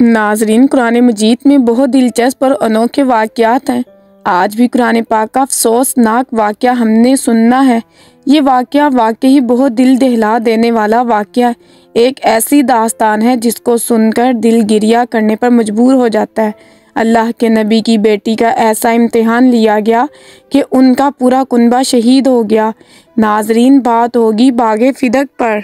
नाजरीन, कुरान मजीद में बहुत दिलचस्प और अनोखे वाक़यात हैं। आज भी कुरान पाक का अफसोसनाक वाक़या हमने सुनना है। ये वाक़या वाकई बहुत दिल दहला देने वाला वाक़या है। एक ऐसी दास्तान है जिसको सुनकर दिल गिरिया करने पर मजबूर हो जाता है। अल्लाह के नबी की बेटी का ऐसा इम्तिहान लिया गया कि उनका पूरा कुनबा शहीद हो गया। नाजरीन, बात होगी बाग़े फ़िदक पर।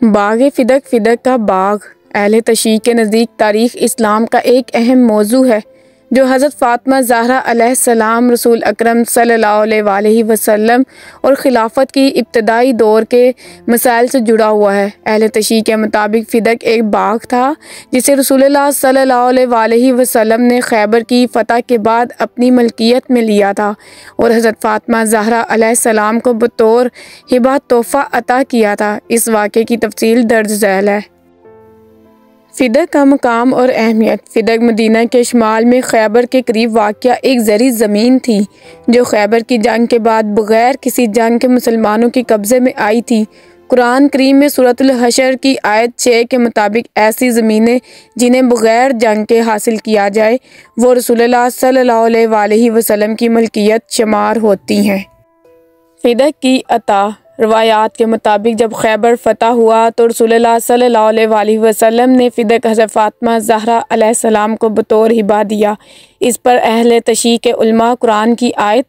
बाग़े फ़िदक, फ़िदक का बाग अहले तशय्युअ के नज़दीक तारीख़ इस्लाम का एक अहम मौजू है, जो हज़रत फ़ातिमा ज़हरा अलैहिस्सलाम, रसूल अकरम सल्लल्लाहु अलैहि वसल्लम और खिलाफत की इब्तदाई दौर के मसाइल से जुड़ा हुआ है। अहले तशय्युअ के मुताबिक फ़िदक एक बाग था जिसे रसूलुल्लाह सल्लल्लाहु अलैहि वसल्लम ने खैबर की फ़तह के बाद अपनी मलकियत में लिया था और हज़रत फ़ातिमा ज़हरा अलैहिस्सलाम को बतौर हिबा तोहफ़ा अता किया था। इस वाक़े की तफसील दर्ज झैल है। फ़िदक का मकाम और अहमियत। फ़िदक मदीना के शुमाल में खैबर के करीब वाक़या एक ज़री ज़मीन थी जो खैबर की जंग के बाद बग़ैर किसी जंग के मुसलमानों के कब्ज़े में आई थी। कुरान करीम में सूरतुल हशर की आयत 6 के मुताबिक ऐसी ज़मीनें जिन्हें बग़ैर जंग के हासिल किया जाए वो रसूलुल्लाह सल्लल्लाहु अलैहि वसल्लम की मलकियत शुमार होती हैं। फ़िदक की अता। रवायात के मुताबिक जब खैबर फ़तह हुआ तो रसूलुल्लाह सल्लल्लाहु अलैहि वसल्लम ने फ़िदक हज़रत फ़ातिमा ज़हरा अलैहिस्सलाम को बतौर हिबा दिया। इस पर अहले तशय्युअ के उलमा कुरान की आयत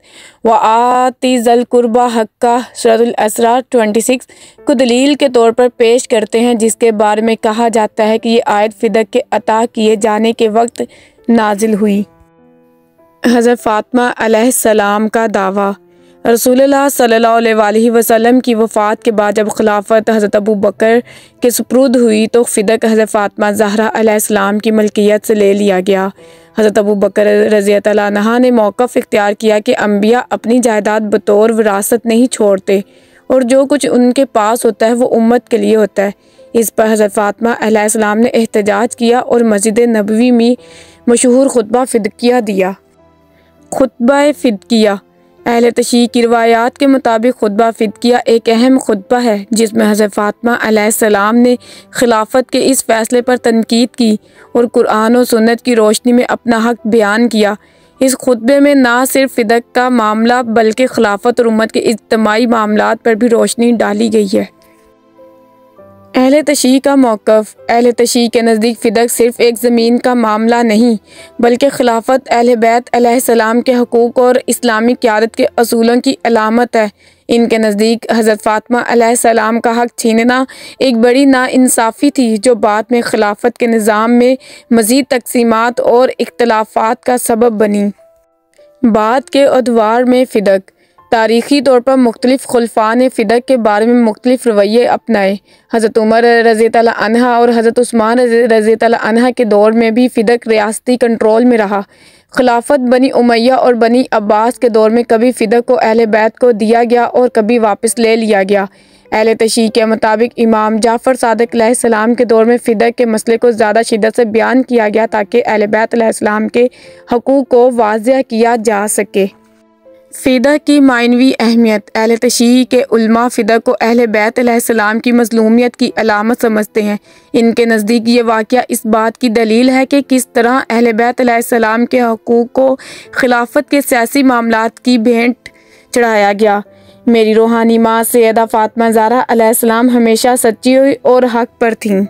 व आति ज़ल कुर्बा हक्का सूरतुल इसरा 26 को दलील के तौर पर पेश करते हैं, जिसके बारे में कहा जाता है कि ये आयत फ़िदक के अता किए जाने के वक्त नाजिल हुई। हज़रत फ़ातिमा अलैहिस्सलाम का दावा। रसूलुल्लाह सल्लल्लाहु अलैहि वसल्लम की वफ़ात के बाद जब खिलाफत हज़रत अबू बकर के सुपुर्द हुई तो फ़िदक हज़रत फ़ातिमा ज़हरा अलैहिस्सलाम की मलकियत से ले लिया गया। हज़रत अबू बकर रज़ियल्लाहु अन्हु ने मौक़िफ़ इख्तियार किया कि अम्बिया अपनी जायदाद बतौर विरासत नहीं छोड़ते और जो कुछ उनके पास होता है वो उम्मत के लिए होता है। इस पर हज़रत फ़ातिमा अलैहिस्सलाम ने एहतजाज किया और मस्जिद नबवी में मशहूर खुतबा फ़िदकिया दिया। खुतबा फ़िदकिया। अहले तशय्युअ की रिवायात के मुताबिक खुतबा फ़िदकिया एक अहम खुतबा है जिसमें हज़रत फ़ातिमा अलैहिस्सलाम ने खिलाफत के इस फ़ैसले पर तनकीद की और कुरान और सुन्नत की रोशनी में अपना हक़ बयान किया। इस खुतबे में ना सिर्फ फ़िदक का मामला बल्कि खिलाफत और उम्मत के इज्तिमाई मामलात पर भी रोशनी डाली गई है। अहले तशय्युअ का मौक़िफ़। अहले तशय्युअ के नज़दीक फ़िदक सिर्फ़ एक ज़मीन का मामला नहीं बल्कि खिलाफत, अहले बैत अलैहिस्सलाम के हकूक़ और इस्लामी क़यादत के असूलों की अलामत है। इनके नज़दीक हज़रत फ़ातिमा अलैहिस्सलाम का हक़ छीनना एक बड़ी नाइंसाफ़ी थी जो बाद में खिलाफत के निज़ाम में मज़ीद तक़सीमात और इख्तिलाफ़ात का सबब बनी। बाद के अदवार में फ़िदक। तारीख़ी तौर पर मुख्तलिफ़ खुलफ़ा ने फ़िदक के बारे में मुख्तलिफ़ रवैये अपनाए। हज़रत उमर रज़ियल्लाहु अन्हु और हज़रत उस्मान रज़ियल्लाहु अन्हु के दौर में भी फ़िदक रियासती कंट्रोल में रहा। खिलाफत बनी उमैया और बनी अब्बास के दौर में कभी फ़िदक को अहले बैत को दिया गया और कभी वापस ले लिया गया। अहले तशय्युअ के मुताबिक इमाम जाफ़र सादिक़ अलैहिस्सलाम के दौर में फ़िदक के मसले को ज़्यादा शिद्दत से बयान किया गया ताकि अहले बैत अलैहिस्सलाम के हकूक़ को वाज़ेह किया जा सके। फ़िदक की मायनवी अहमियत। अहले तशय्युअ के उलमा फ़िदक को अहले बैत अलैहिस्सलाम की मज़लूमियत की अलामत समझते हैं। इनके नज़दीक ये वाक़या इस बात की दलील है कि किस तरह अहले बैत अलैहिस्सलाम के हकूक़ को खिलाफत के सियासी मामलात की भेंट चढ़ाया गया। मेरी रूहानी माँ सैयदा फ़ातिमा ज़हरा अलैहिस्सलाम हमेशा सच्ची और हक़ पर थीं।